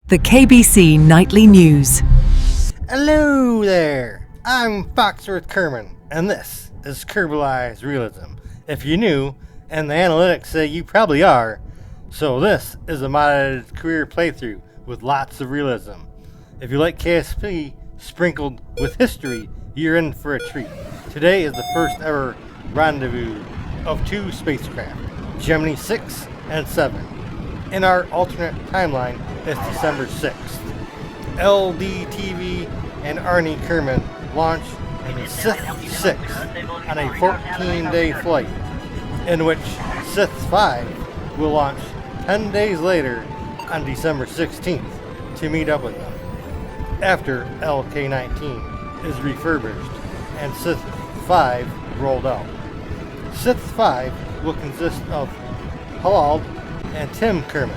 The KBC Nightly News. Hello there, I'm Foxworth Kerman, and this is Kerbalized Realism. If you're new, and the analytics say you probably are, so this is a modded career playthrough with lots of realism. If you like KSP sprinkled with history, you're in for a treat. Today is the first ever rendezvous of two spacecraft, Gemini 6 and 7. In our alternate timeline, it's December 6th. LDTV and Arnie Kerman launch in Sith 6 on a 14-day flight, in which Sith 5 will launch 10 days later on December 16th to meet up with them, after LK-19 is refurbished and Sith 5 rolled out. Sith 5 will consist of Lovell and Tim Kerman.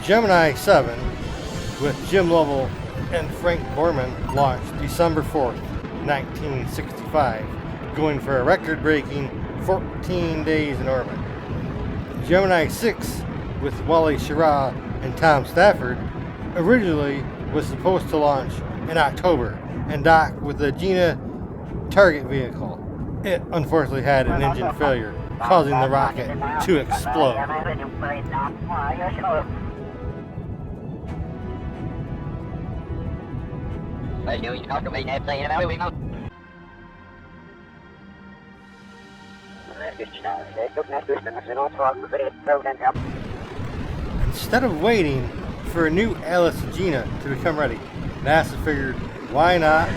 Gemini 7 with Jim Lovell and Frank Borman launched December 4th, 1965, going for a record-breaking 14 days in orbit. Gemini 6 with Wally Schirra and Tom Stafford originally was supposed to launch in October and dock with the Gina target vehicle. It unfortunately had an engine failure, causing the rocket to explode. Instead of waiting for a new Alice Gina to become ready, NASA figured, why not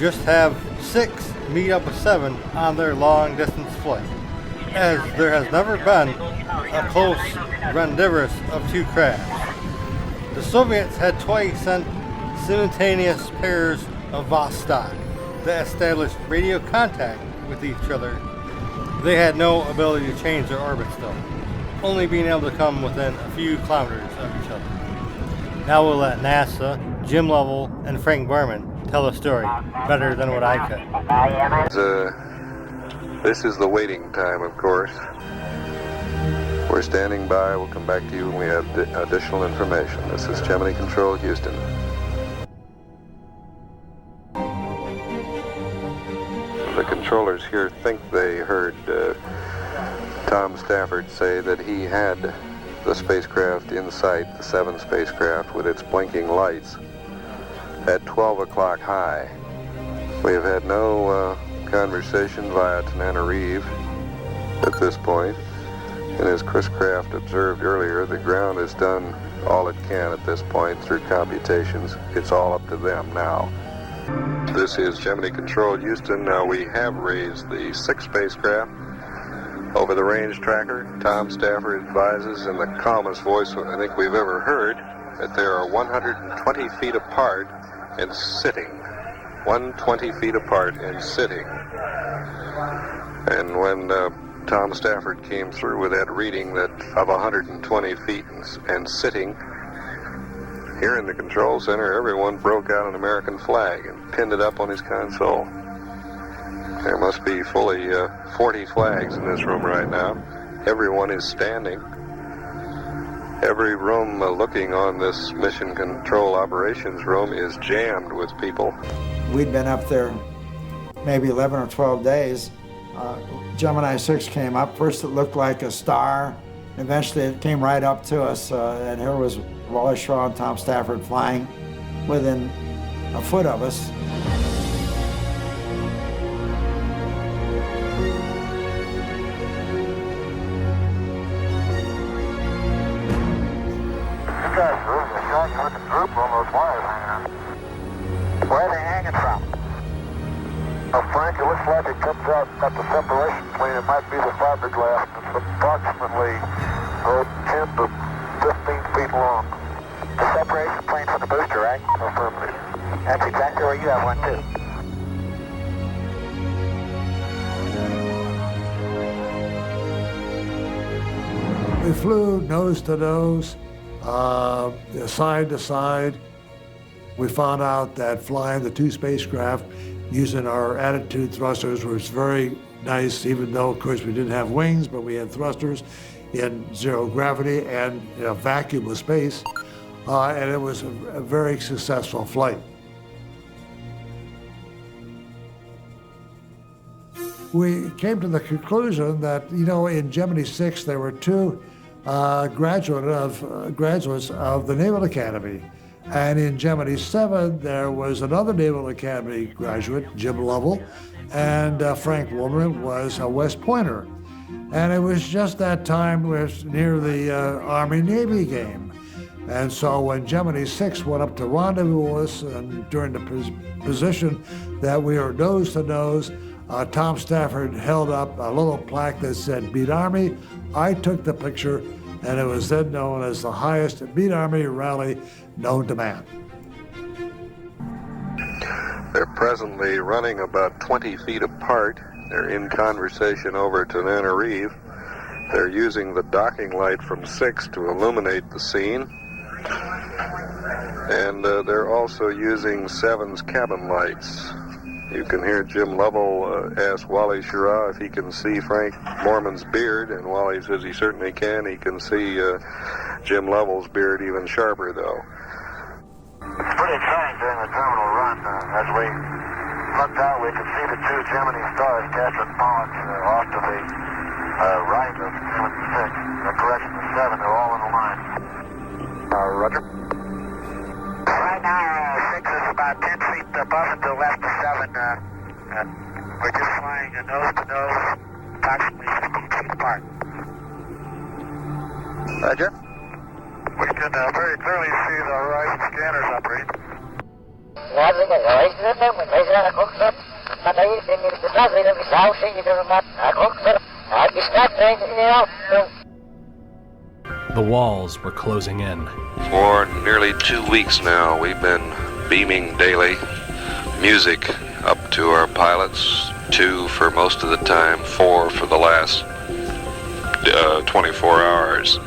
just have 6 meet up with 7 on their long-distance flight, as there has never been a close rendezvous of two crafts. The Soviets had twice sent simultaneous pairs of Vostok that established radio contact with each other. They had no ability to change their orbits though, only being able to come within a few kilometers of each other. Now we'll let NASA, Jim Lovell, and Frank Borman tell the story better than what I could. This is the waiting time, of course. We're standing by. We'll come back to you when we have additional information. This is Gemini Control, Houston. The controllers here think they heard Tom Stafford say that he had the spacecraft in sight, the 7 spacecraft with its blinking lights, at 12 o'clock high. We have had no conversation via Tananarive at this point, and as Chris Kraft observed earlier, the ground has done all it can at this point through computations. It's all up to them now. This is Gemini Control, Houston. Now we have raised the 6 spacecraft over the range tracker. Tom Stafford advises in the calmest voice I think we've ever heard that they are 120 feet apart and sitting. 120 feet apart and sitting. And when Tom Stafford came through with that reading that of 120 feet and sitting, here in the control center, everyone broke out an American flag and pinned it up on his console. There must be fully 40 flags in this room right now. Everyone is standing. Every room looking on this mission control operations room is jammed with people. We'd been up there maybe 11 or 12 days. Gemini 6 came up. First it looked like a star. Eventually it came right up to us, and here was Wally Schirra and Tom Stafford flying within a foot of us. Where are they hanging from? Frank, it looks like it comes out at the separation plane. It might be the fiberglass. It's approximately 10 to 15 feet long. The separation plane from the booster, right? Affirmative. That's exactly where you have one, too. We flew nose to nose, side to side. We found out that flying the 2 spacecraft using our attitude thrusters was very nice, even though, of course, we didn't have wings, but we had thrusters in zero gravity and in a vacuum of space. and it was a very successful flight. We came to the conclusion that, in Gemini 6 there were two graduates of the Naval Academy. And in Gemini 7, there was another Naval Academy graduate, Jim Lovell, and Frank Borman was a West Pointer. And it was just that time was near the Army-Navy game. And so when Gemini 6 went up to rendezvous with us, and during the position that we were nose to nose, Tom Stafford held up a little plaque that said, "Beat Army." I took the picture, and it was then known as the highest Beat Army rally known to man. They're presently running about 20 feet apart. They're in conversation over Tananarive. They're using the docking light from 6 to illuminate the scene. And they're also using 7's cabin lights. You can hear Jim Lovell ask Wally Schirra if he can see Frank Borman's beard, and Wally says he certainly can. He can see Jim Lovell's beard even sharper, though. It's pretty exciting during the terminal run. As we looked out, we could see the two Gemini stars cast with points off to the right of Gemini 6. Correction, the 7, they're all in a line. Roger. Right now, 6 is about 10 feet above and to the left of 7. We're just flying nose to nose, approximately 15 feet apart. Roger. We can very clearly see the horizon scanners operating. The walls were closing in. For nearly 2 weeks now, we've been beaming daily music up to our pilots, 2 for most of the time, 4 for the last 24 hours.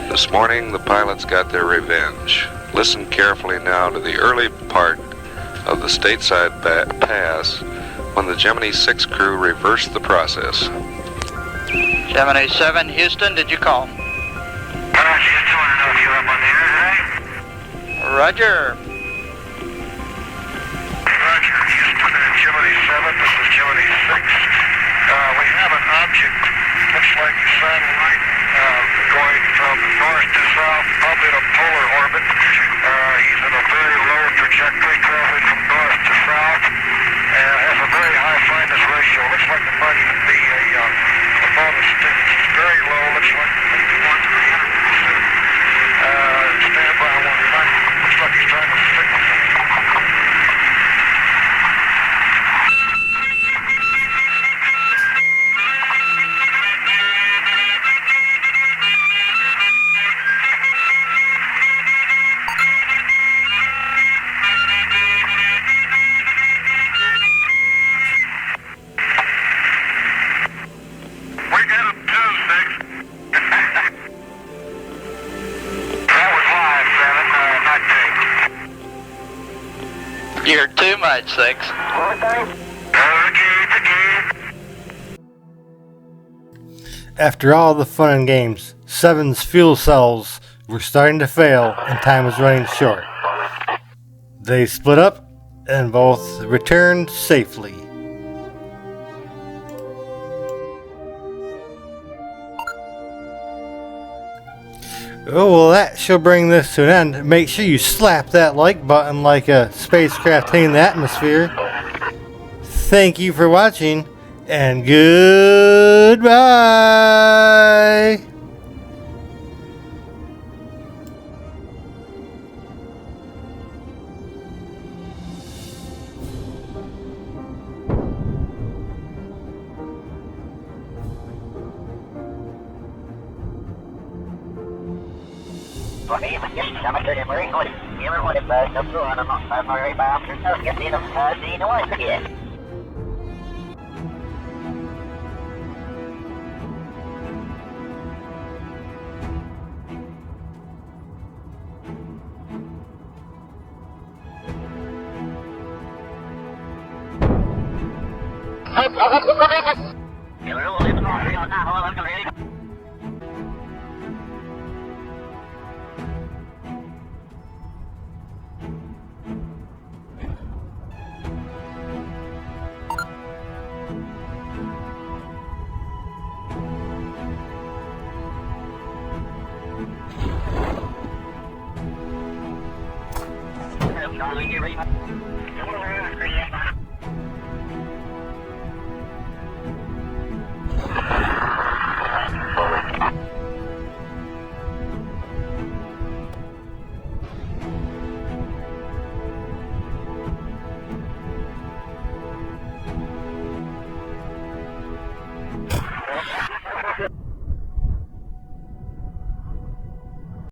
This morning, the pilots got their revenge. Listen carefully now to the early part of the stateside pass when the Gemini 6 crew reversed the process. Gemini 7, Houston, did you call? Roger, just want to know if you're up on the air today. Roger. Roger, Houston and Gemini 7, this is Gemini 6. We have an object, looks like a satellite, going from north to south, probably in a polar orbit. He's in a very low trajectory, traveling from north to south, and has a very high fineness ratio. Looks like it might even be a bonus stick. It's very low, looks like maybe 1/300%. Stand by 190. Looks like he's trying to signal something. You're too much, 6. After all the fun and games, 7's fuel cells were starting to fail and time was running short. They split up and both returned safely. Oh, well, that shall bring this to an end. Make sure you slap that like button like a spacecraft hitting the atmosphere. Thank you for watching, and goodbye! Charlie,